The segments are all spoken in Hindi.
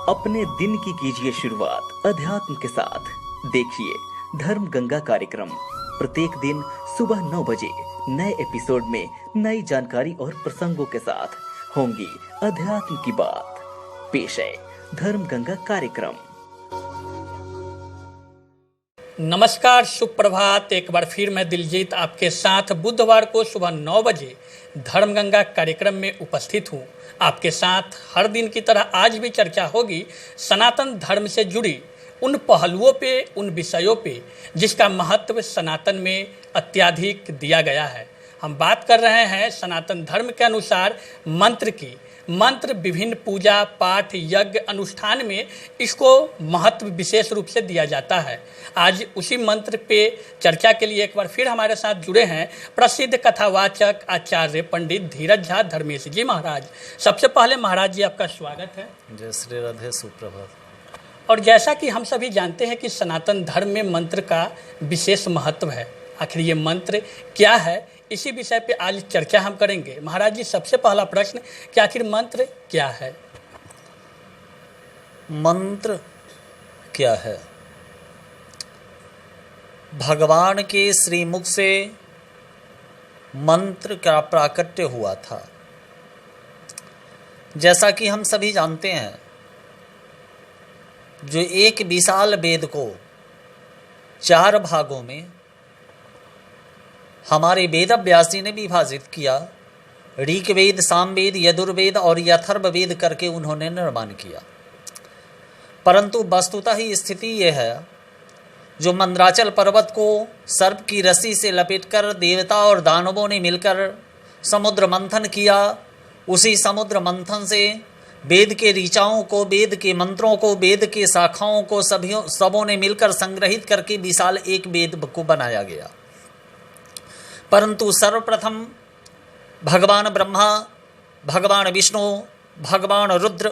अपने दिन की कीजिए शुरुआत अध्यात्म के साथ। देखिए धर्म गंगा कार्यक्रम प्रत्येक दिन सुबह 9 बजे नए एपिसोड में नई जानकारी और प्रसंगों के साथ होंगी अध्यात्म की बात। पेश है धर्म गंगा कार्यक्रम। नमस्कार, शुभ प्रभात। एक बार फिर मैं दिलजीत आपके साथ बुधवार को सुबह 9 बजे धर्म गंगा कार्यक्रम में उपस्थित हूँ। आपके साथ हर दिन की तरह आज भी चर्चा होगी सनातन धर्म से जुड़ी उन पहलुओं पे, उन विषयों पे जिसका महत्व सनातन में अत्यधिक दिया गया है। हम बात कर रहे हैं सनातन धर्म के अनुसार मंत्र की। मंत्र विभिन्न पूजा पाठ यज्ञ अनुष्ठान में इसको महत्व विशेष रूप से दिया जाता है। आज उसी मंत्र पे चर्चा के लिए एक बार फिर हमारे साथ जुड़े हैं प्रसिद्ध कथावाचक आचार्य पंडित धीरज झा धर्मेश जी महाराज। सबसे पहले महाराज जी आपका स्वागत है। जय श्री राधे, सुप्रभात। और जैसा कि हम सभी जानते हैं कि सनातन धर्म में मंत्र का विशेष महत्व है। आखिर ये मंत्र क्या है, इसी विषय पे आज चर्चा हम करेंगे। महाराज जी, सबसे पहला प्रश्न कि आखिर मंत्र क्या है? मंत्र क्या है? भगवान के श्रीमुख से मंत्र का प्राकट्य हुआ था। जैसा कि हम सभी जानते हैं, जो एक विशाल वेद को 4 भागों में हमारे वेद व्यास जी ने विभाजित किया। ऋग्वेद, सामवेद, यजुर्वेद और अथर्ववेद करके उन्होंने निर्माण किया। परंतु वस्तुतः ही स्थिति यह है, जो मंदराचल पर्वत को सर्प की रस्सी से लपेटकर देवता और दानवों ने मिलकर समुद्र मंथन किया, उसी समुद्र मंथन से वेद के ऋचाओं को, वेद के मंत्रों को, वेद के शाखाओं को सबों ने मिलकर संग्रहित करके विशाल एक वेद को बनाया गया। परंतु सर्वप्रथम भगवान ब्रह्मा, भगवान विष्णु, भगवान रुद्र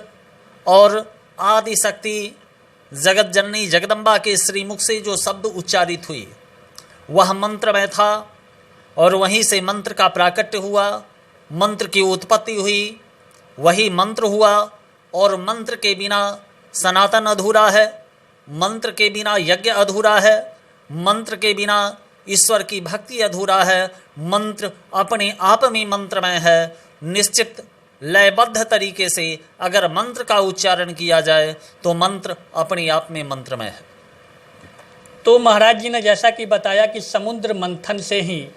और आदि शक्ति जगत जननी जगदम्बा के श्रीमुख से जो शब्द उच्चारित हुई वह मंत्र में था, और वहीं से मंत्र का प्राकट्य हुआ, मंत्र की उत्पत्ति हुई, वही मंत्र हुआ। और मंत्र के बिना सनातन अधूरा है, मंत्र के बिना यज्ञ अधूरा है, मंत्र के बिना ईश्वर की भक्ति अधूरा है। मंत्र अपने आप में मंत्रमय है। निश्चित लयबद्ध तरीके से अगर मंत्र का उच्चारण किया जाए तो मंत्र अपने आप में मंत्रमय है। तो महाराज जी ने जैसा कि बताया कि समुद्र मंथन से ही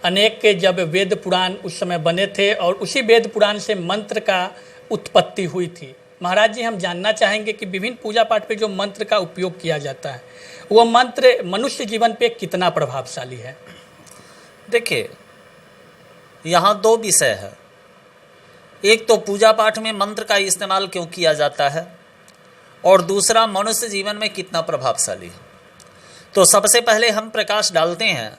अनेक के जब वेद पुराण उस समय बने थे और उसी वेद पुराण से मंत्र का उत्पत्ति हुई थी। महाराज जी, हम जानना चाहेंगे कि विभिन्न पूजा पाठ पे जो मंत्र का उपयोग किया जाता है वो मंत्र मनुष्य जीवन पे कितना प्रभावशाली है? देखिए, यहाँ 2 विषय है। एक तो पूजा पाठ में मंत्र का इस्तेमाल क्यों किया जाता है, और दूसरा मनुष्य जीवन में कितना प्रभावशाली है। तो सबसे पहले हम प्रकाश डालते हैं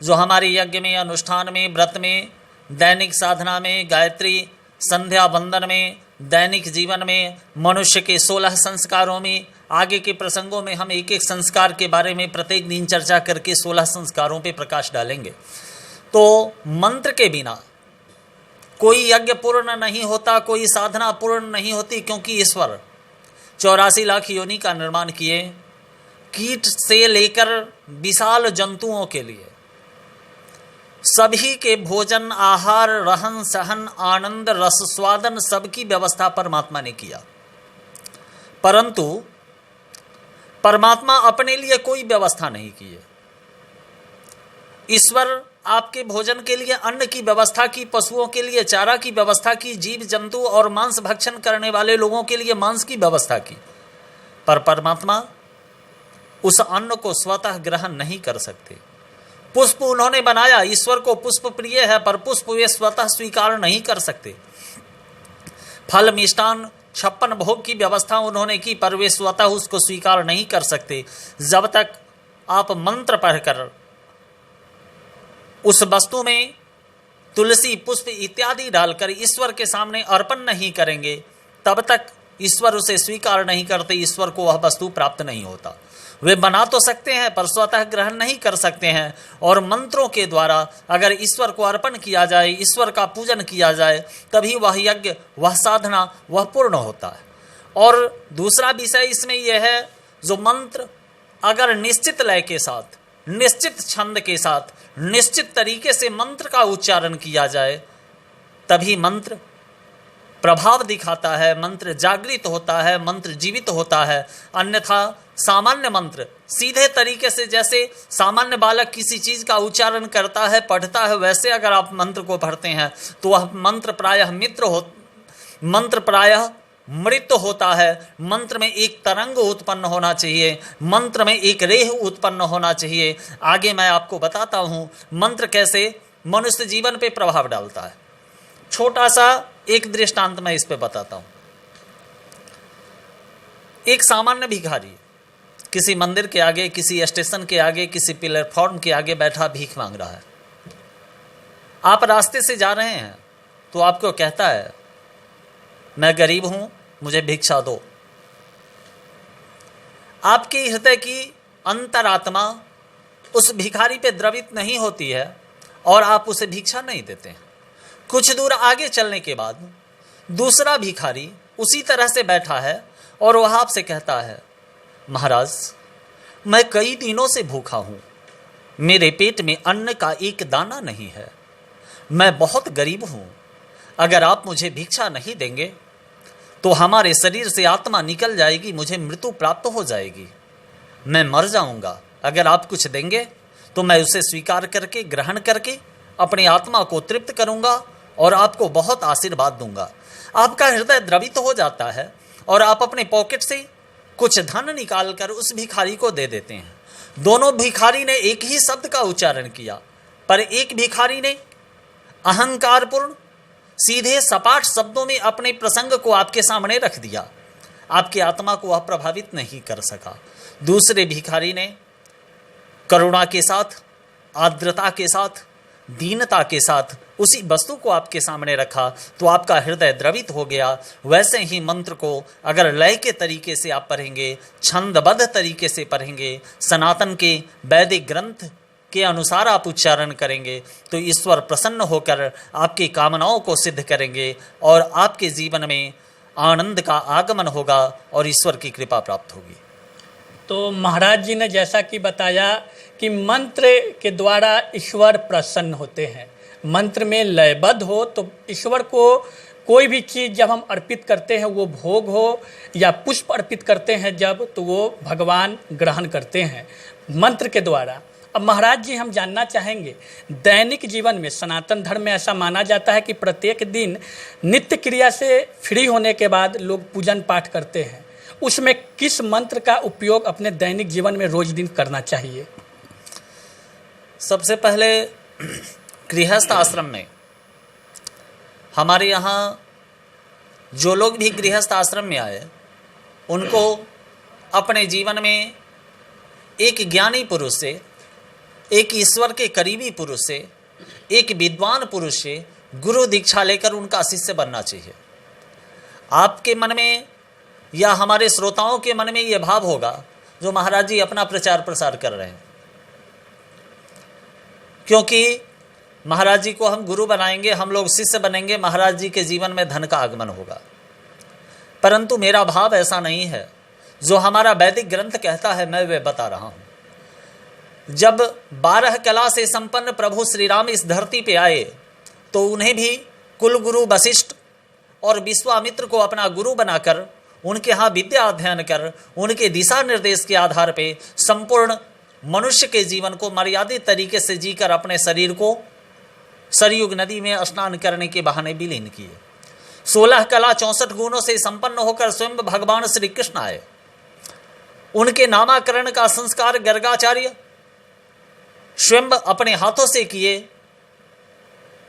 जो हमारे यज्ञ में, अनुष्ठान में, व्रत में, दैनिक साधना में, गायत्री संध्या वंदन में, दैनिक जीवन में, मनुष्य के 16 संस्कारों में। आगे के प्रसंगों में हम एक एक संस्कार के बारे में प्रत्येक दिन चर्चा करके 16 संस्कारों पे प्रकाश डालेंगे। तो मंत्र के बिना कोई यज्ञ पूर्ण नहीं होता, कोई साधना पूर्ण नहीं होती, क्योंकि ईश्वर 84 लाख योनि का निर्माण किए, कीट से लेकर विशाल जंतुओं के लिए सभी के भोजन, आहार, रहन सहन, आनंद, रस स्वादन सबकी व्यवस्था परमात्मा ने किया। परंतु परमात्मा अपने लिए कोई व्यवस्था नहीं की है। ईश्वर आपके भोजन के लिए अन्न की व्यवस्था की, पशुओं के लिए चारा की व्यवस्था की, जीव जंतु और मांस भक्षण करने वाले लोगों के लिए मांस की व्यवस्था की। पर परमात्मा उस अन्न को स्वतः ग्रहण नहीं कर सकते। पुष्प उन्होंने बनाया, ईश्वर को पुष्प प्रिय है, पर पुष्प वे स्वतः स्वीकार नहीं कर सकते। फल, मिष्टान, 56 भोग की व्यवस्था उन्होंने की, पर वे स्वतः उसको स्वीकार नहीं कर सकते। जब तक आप मंत्र पढ़कर उस वस्तु में तुलसी, पुष्प इत्यादि डालकर ईश्वर के सामने अर्पण नहीं करेंगे, तब तक ईश्वर उसे स्वीकार नहीं करते, ईश्वर को वह वस्तु प्राप्त नहीं होता। वे बना तो सकते हैं पर स्वतः ग्रहण नहीं कर सकते हैं। और मंत्रों के द्वारा अगर ईश्वर को अर्पण किया जाए, ईश्वर का पूजन किया जाए, तभी वह यज्ञ, वह साधना, वह पूर्ण होता है। और दूसरा विषय इसमें यह है, जो मंत्र अगर निश्चित लय के साथ, निश्चित छंद के साथ, निश्चित तरीके से मंत्र का उच्चारण किया जाए, तभी मंत्र प्रभाव दिखाता है, मंत्र जागृत होता है, मंत्र जीवित होता है। अन्यथा सामान्य मंत्र सीधे तरीके से, जैसे सामान्य बालक किसी चीज का उच्चारण करता है, पढ़ता है, वैसे अगर आप मंत्र को पढ़ते हैं तो वह मंत्र प्रायः मृत होता है। मंत्र में एक तरंग उत्पन्न होना चाहिए, मंत्र में एक रेह उत्पन्न होना चाहिए। आगे मैं आपको बताता हूं मंत्र कैसे मनुष्य जीवन पे प्रभाव डालता है। छोटा सा एक दृष्टांत मैं इस पे बताता हूं। एक सामान्य भिखारी किसी मंदिर के आगे, किसी स्टेशन के आगे, किसी प्लेटफॉर्म के आगे बैठा भीख मांग रहा है। आप रास्ते से जा रहे हैं तो आपको कहता है, मैं गरीब हूं, मुझे भिक्षा दो। आपके हृदय की अंतरात्मा उस भिखारी पे द्रवित नहीं होती है और आप उसे भिक्षा नहीं देते हैं। कुछ दूर आगे चलने के बाद दूसरा भिखारी उसी तरह से बैठा है और वह आपसे कहता है, महाराज मैं कई दिनों से भूखा हूं, मेरे पेट में अन्न का एक दाना नहीं है, मैं बहुत गरीब हूं, अगर आप मुझे भिक्षा नहीं देंगे तो हमारे शरीर से आत्मा निकल जाएगी, मुझे मृत्यु प्राप्त हो जाएगी, मैं मर जाऊंगा। अगर आप कुछ देंगे तो मैं उसे स्वीकार करके, ग्रहण करके अपनी आत्मा को तृप्त करूंगा और आपको बहुत आशीर्वाद दूंगा। आपका हृदय द्रवित हो जाता है और आप अपने पॉकेट से कुछ धन निकालकर उस भिखारी को दे देते हैं। दोनों भिखारी ने एक ही शब्द का उच्चारण किया, पर एक भिखारी ने अहंकारपूर्ण सीधे सपाट शब्दों में अपने प्रसंग को आपके सामने रख दिया, आपकी आत्मा को वह प्रभावित नहीं कर सका। दूसरे भिखारी ने करुणा के साथ, आर्द्रता के साथ, दीनता के साथ उसी वस्तु को आपके सामने रखा तो आपका हृदय द्रवित हो गया। वैसे ही मंत्र को अगर लय के तरीके से आप पढ़ेंगे, छंदबद्ध तरीके से पढ़ेंगे, सनातन के वैदिक ग्रंथ के अनुसार आप उच्चारण करेंगे तो ईश्वर प्रसन्न होकर आपकी कामनाओं को सिद्ध करेंगे और आपके जीवन में आनंद का आगमन होगा और ईश्वर की कृपा प्राप्त होगी। तो महाराज जी ने जैसा कि बताया कि मंत्र के द्वारा ईश्वर प्रसन्न होते हैं। मंत्र में लयबद्ध हो तो ईश्वर को कोई भी चीज़ जब हम अर्पित करते हैं, वो भोग हो या पुष्प अर्पित करते हैं जब, तो वो भगवान ग्रहण करते हैं मंत्र के द्वारा। अब महाराज जी हम जानना चाहेंगे, दैनिक जीवन में सनातन धर्म में ऐसा माना जाता है कि प्रत्येक दिन नित्य क्रिया से फ्री होने के बाद लोग पूजन पाठ करते हैं, उसमें किस मंत्र का उपयोग अपने दैनिक जीवन में रोज दिन करना चाहिए? सबसे पहले गृहस्थ आश्रम में, हमारे यहाँ जो लोग भी गृहस्थ आश्रम में आए उनको अपने जीवन में एक ज्ञानी पुरुष से, एक ईश्वर के करीबी पुरुष से, एक विद्वान पुरुष से गुरु दीक्षा लेकर उनका शिष्य बनना चाहिए। आपके मन में या हमारे श्रोताओं के मन में यह भाव होगा जो महाराज जी अपना प्रचार प्रसार कर रहे हैं, क्योंकि महाराज जी को हम गुरु बनाएंगे, हम लोग शिष्य बनेंगे, महाराज जी के जीवन में धन का आगमन होगा। परंतु मेरा भाव ऐसा नहीं है। जो हमारा वैदिक ग्रंथ कहता है मैं वे बता रहा हूं। जब 12 कला से संपन्न प्रभु श्री राम इस धरती पे आए तो उन्हें भी कुल गुरु वशिष्ठ और विश्वामित्र को अपना गुरु बनाकर उनके यहाँ विद्या अध्ययन कर उनके दिशा निर्देश के आधार पे संपूर्ण मनुष्य के जीवन को मर्यादित तरीके से जीकर अपने शरीर को सरयुग नदी में स्नान करने के बहाने विलीन किए। 16 कला 64 गुणों से संपन्न होकर स्वयं भगवान श्री कृष्ण आए। उनके नामाकरण का संस्कार गर्गाचार्य स्वयं अपने हाथों से किए,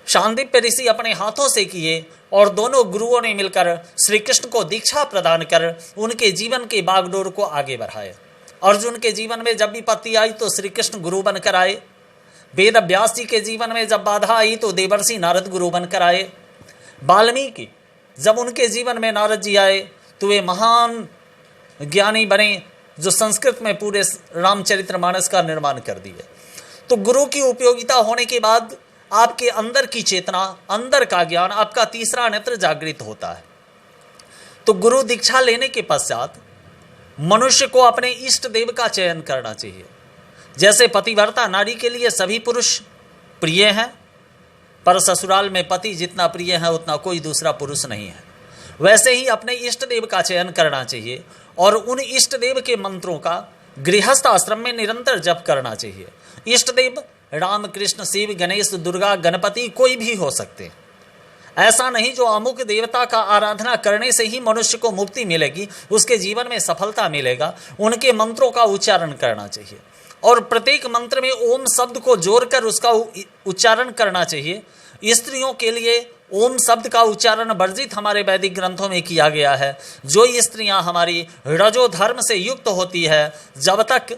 शांडिल्य ऋषि अपने हाथों से किए और दोनों गुरुओं ने मिलकर श्री कृष्ण को दीक्षा प्रदान कर उनके जीवन के बागडोर को आगे बढ़ाए। अर्जुन के जीवन में जब विपत्ति आई तो श्री कृष्ण गुरु बनकर आए। वेद व्यास जी के जीवन में जब बाधा आई तो देवर्षि नारद गुरु बनकर आए। वाल्मीकि जब उनके जीवन में नारद जी आए तो वे महान ज्ञानी बने जो संस्कृत में पूरे रामचरितमानस का निर्माण कर दिए। तो गुरु की उपयोगिता होने के बाद आपके अंदर की चेतना, अंदर का ज्ञान, आपका तीसरा नेत्र जागृत होता है। तो गुरु दीक्षा लेने के पश्चात मनुष्य को अपने इष्ट देव का चयन करना चाहिए। जैसे पतिव्रता नारी के लिए सभी पुरुष प्रिय हैं, पर ससुराल में पति जितना प्रिय है उतना कोई दूसरा पुरुष नहीं है, वैसे ही अपने इष्ट देव का चयन करना चाहिए और उन इष्ट देव के मंत्रों का गृहस्थ आश्रम में निरंतर जप करना चाहिए। इष्ट देव राम, कृष्ण, शिव, गणेश, दुर्गा, गणपति कोई भी हो सकते हैं। ऐसा नहीं जो अमुक देवता का आराधना करने से ही मनुष्य को मुक्ति मिलेगी, उसके जीवन में सफलता मिलेगा। उनके मंत्रों का उच्चारण करना चाहिए और प्रत्येक मंत्र में ओम शब्द को जोड़कर उसका उच्चारण करना चाहिए। स्त्रियों के लिए ओम शब्द का उच्चारण वर्जित हमारे वैदिक ग्रंथों में किया गया है। जो स्त्रियां हमारी रजो धर्म से युक्त होती है, जब तक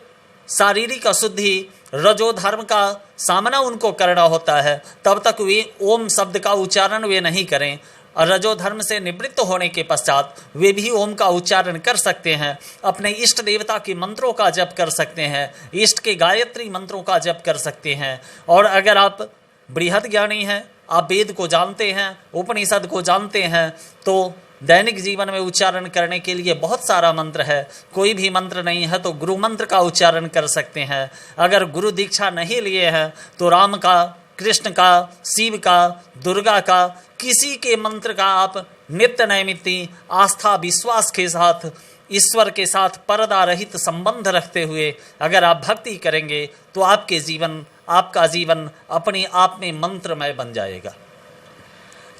शारीरिक अशुद्धि रजो धर्म का सामना उनको करना होता है, तब तक वे ओम शब्द का उच्चारण वे नहीं करें। और रजो धर्म से निवृत्त होने के पश्चात वे भी ओम का उच्चारण कर सकते हैं, अपने इष्ट देवता के मंत्रों का जप कर सकते हैं, इष्ट के गायत्री मंत्रों का जप कर सकते हैं। और अगर आप बृहद ज्ञानी हैं, आप वेद को जानते हैं, उपनिषद को जानते हैं, तो दैनिक जीवन में उच्चारण करने के लिए बहुत सारा मंत्र है। कोई भी मंत्र नहीं है तो गुरु मंत्र का उच्चारण कर सकते हैं। अगर गुरु दीक्षा नहीं लिए हैं तो राम का, कृष्ण का, शिव का, दुर्गा का, किसी के मंत्र का आप नित्य नैमित्ती आस्था विश्वास के साथ, ईश्वर के साथ पर्दा रहित संबंध रखते हुए अगर आप भक्ति करेंगे तो आपका जीवन अपने आप में मंत्रमय बन जाएगा।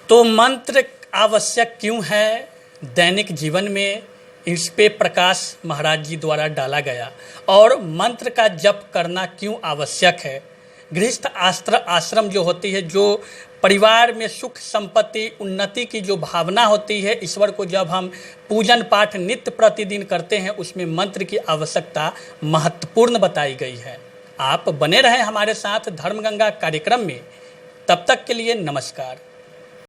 तो मंत्र आवश्यक क्यों है दैनिक जीवन में, इस पे प्रकाश महाराज जी द्वारा डाला गया। और मंत्र का जप करना क्यों आवश्यक है। गृहस्थ आश्रम जो होती है, जो परिवार में सुख संपत्ति उन्नति की जो भावना होती है, ईश्वर को जब हम पूजन पाठ नित्य प्रतिदिन करते हैं, उसमें मंत्र की आवश्यकता महत्वपूर्ण बताई गई है। आप बने रहें हमारे साथ धर्मगंगा कार्यक्रम में। तब तक के लिए नमस्कार।